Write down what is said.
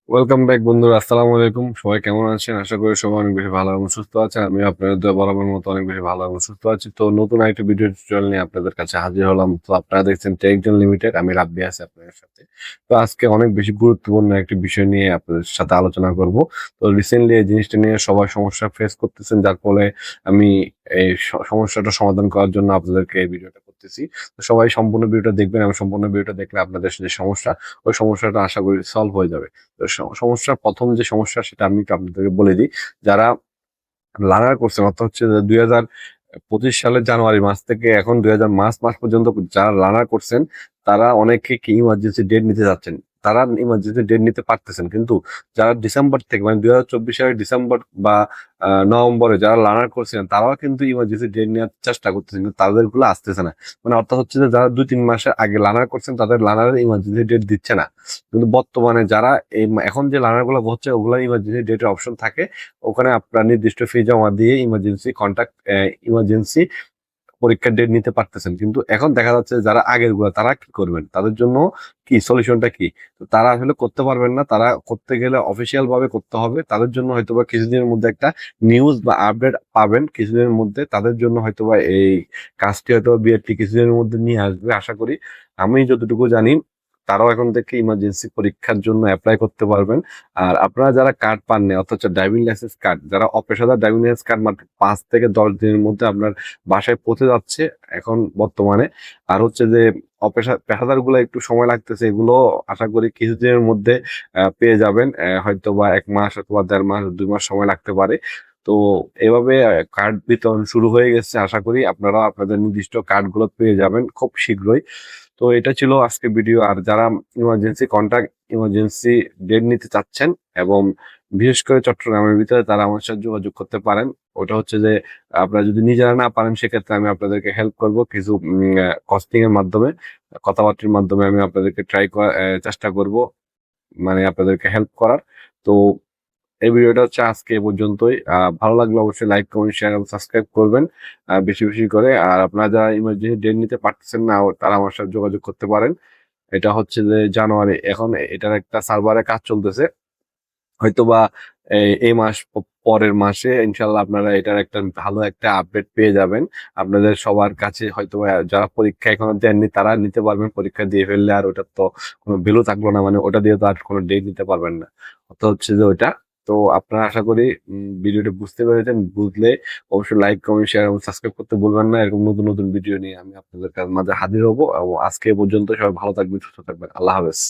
Welcome back বন্ধুরা, আসসালামু আলাইকুম। সবাই কেমন আছেন? আশা করি সবাই অনেক বেশি ভালো এবং সুস্থ আছেন। আমি আপনাদের দোয়া বরাবর মতো অনেক বেশি ভালো এবং সুস্থ আছি। তো নতুন আরেকটি ভিডিও টিউটোরিয়াল নিয়ে আপনাদের কাছে হাজির হলাম। তো আপনারা দেখছেন টেকজন লিমিটেড, আমি রাব্বি আছি আপনাদের সাথে। তো আজকে অনেক বেশি গুরুত্বপূর্ণ একটি বিষয় নিয়ে আপনাদের সাথে আলোচনা করব। তো রিসেন্টলি এই জিনিসটা নিয়ে সবাই সমস্যা ফেস করতেছেন, যার ফলে আমি এই সমস্যাটা সমাধান করার জন্য আপনাদেরকে এই ভিডিওটা করতেছি। তো সবাই সম্পূর্ণ ভিডিওটা দেখবেন এবং সম্পূর্ণ ভিডিওটা দেখলে আপনাদের যে সমস্যা, ওই সমস্যাটা আশা করি সলভ হয়ে যাবে। তো সমস্যার প্রথম যে সমস্যা সেটা আমি একটু আপনাদেরকে বলে দিই। যারা লার্নার করছেন, অর্থাৎ হচ্ছে যে 2025 সালের জানুয়ারি মাস থেকে এখন 2000 মার্চ মাস পর্যন্ত যারা লার্নার করছেন, তারা অনেকে কি ইমার্জেন্সি ডেট নিতে যাচ্ছেন, তারা ইমার্জেন্সি ডেট নিতে পারতেছেন। কিন্তু যারা ডিসেম্বর থেকে মানে 2024 সালের ডিসেম্বর বা নভেম্বরে যারা লার্নার করছিলেন, তারাও কিন্তু ইমার্জেন্সি ডেট নেওয়ার চেষ্টা করতেছেন, কিন্তু তাদের গুলো আসতেছে না। মানে অর্থাৎ হচ্ছে যে যারা 2-3 মাসের আগে লার্নার করছেন, তাদের লার্নারের ইমার্জেন্সি ডেট দিচ্ছে না। কিন্তু বর্তমানে যারা এখন যে লার্নার গুলো হচ্ছে, ওগুলো ইমার্জেন্সি ডেটের অপশন থাকে। ওখানে আপনার নির্দিষ্ট ফি জমা দিয়ে ইমার্জেন্সি পরীক্ষার ডেট নিতে পারতেছেন। কিন্তু এখন দেখা যাচ্ছে যারা আগের গুলা, তারা কি করবেন? তাদের জন্য কি সলিউশনটা কি? তো তারা আসলে করতে পারবেন না। তারা করতে গেলে অফিসিয়াল ভাবে করতে হবে। তাদের জন্য হয়তোবা কিছুদিনের মধ্যে একটা নিউজ বা আপডেট পাবেন। কিছুদিনের মধ্যে তাদের জন্য হয়তোবা এই কাজটি হয়তোবা বিআরটি কিছুদিনের মধ্যে নিয়ে আসবে আশা করি। আমি যতটুকু জানি, তারাও এখন থেকে ইমার্জেন্সি পরীক্ষার জন্য অ্যাপ্লাই করতে পারবেন। আর আপনারা যারা কার্ড পাননি, অথচ ড্রাইভিং লাইসেন্স কার্ড, যারা অপেশাদার ড্রাইভিং লাইসেন্স কার্ড মাত্র 5 থেকে 10 দিনের মধ্যে আপনার বাসায় পৌঁছে যাচ্ছে এখন বর্তমানে। আর হচ্ছে যে পেশাদার গুলো একটু সময় লাগতেছে, এগুলো আশা করি কিছুদিনের মধ্যে পেয়ে যাবেন। হয়তো বা 1 মাস অথবা 1.5 মাস 2 মাস সময় লাগতে পারে। তো এভাবে কার্ড বিতরণ শুরু হয়ে গেছে। আশা করি আপনারা আপনাদের নির্দিষ্ট কার্ড গুলো পেয়ে যাবেন খুব শীঘ্রই। তো এটা ছিল আজকে ভিডিও। আর যারা ইমার্জেন্সি ডেট নিতে চাচ্ছেন এবং বিশেষ করে চট্টগ্রামের ভিতরে, তারা আমার সাথে যোগাযোগ করতে পারেন। ওটা হচ্ছে যে আপনারা যদি নিজেরা না পারেন, সেক্ষেত্রে আমি আপনাদেরকে হেল্প করব কিছু কস্টিং এর মাধ্যমে, কথাবার্তার মাধ্যমে আমি আপনাদেরকে চেষ্টা করব, মানে আপনাদেরকে হেল্প করার। তো এই ভিডিওটা হচ্ছে আজকে এ পর্যন্তই। ভালো লাগলে অবশ্যই লাইক, কমেন্ট, শেয়ার এবং সাবস্ক্রাইব করবেন বেশি বেশি করে। আর আপনারা যারা ইমার্জেন্সি ডেট নিতে পারতেছেন না, তারা আমার সাথে যোগাযোগ করতে পারেন। এটা হচ্ছে যে জানুয়ারি, এখন এটার একটা সার্ভারে কাজ চলতেছে। হয়তোবা এই মাস পরের মাসে ইনশাল্লাহ আপনারা এটার একটা ভালো একটা আপডেট পেয়ে যাবেন। আপনাদের সবার কাছে হয়তোবা যারা পরীক্ষা এখনো দেননি, তারা নিতে পারবেন। পরীক্ষা দিয়ে ফেললে আর ওটার তো কোনো ভ্যালু থাকলো না, মানে ওটা দিয়ে তো আর কোনো ডেট নিতে পারবেন না। অর্থাৎ হচ্ছে যে ওইটা। তো আপনারা আশা করি ভিডিওটা বুঝতে পেরেছেন। বুঝলে অবশ্যই লাইক, কমেন্ট, শেয়ার এবং সাবস্ক্রাইব করতে ভুলবেন না। এরকম নতুন নতুন ভিডিও নিয়ে আমি আপনাদের মাঝে হাজির হবো। এবং আজকে এ পর্যন্ত, সবাই ভালো থাকবেন, সুস্থ থাকবেন। আল্লাহ হাফেজ।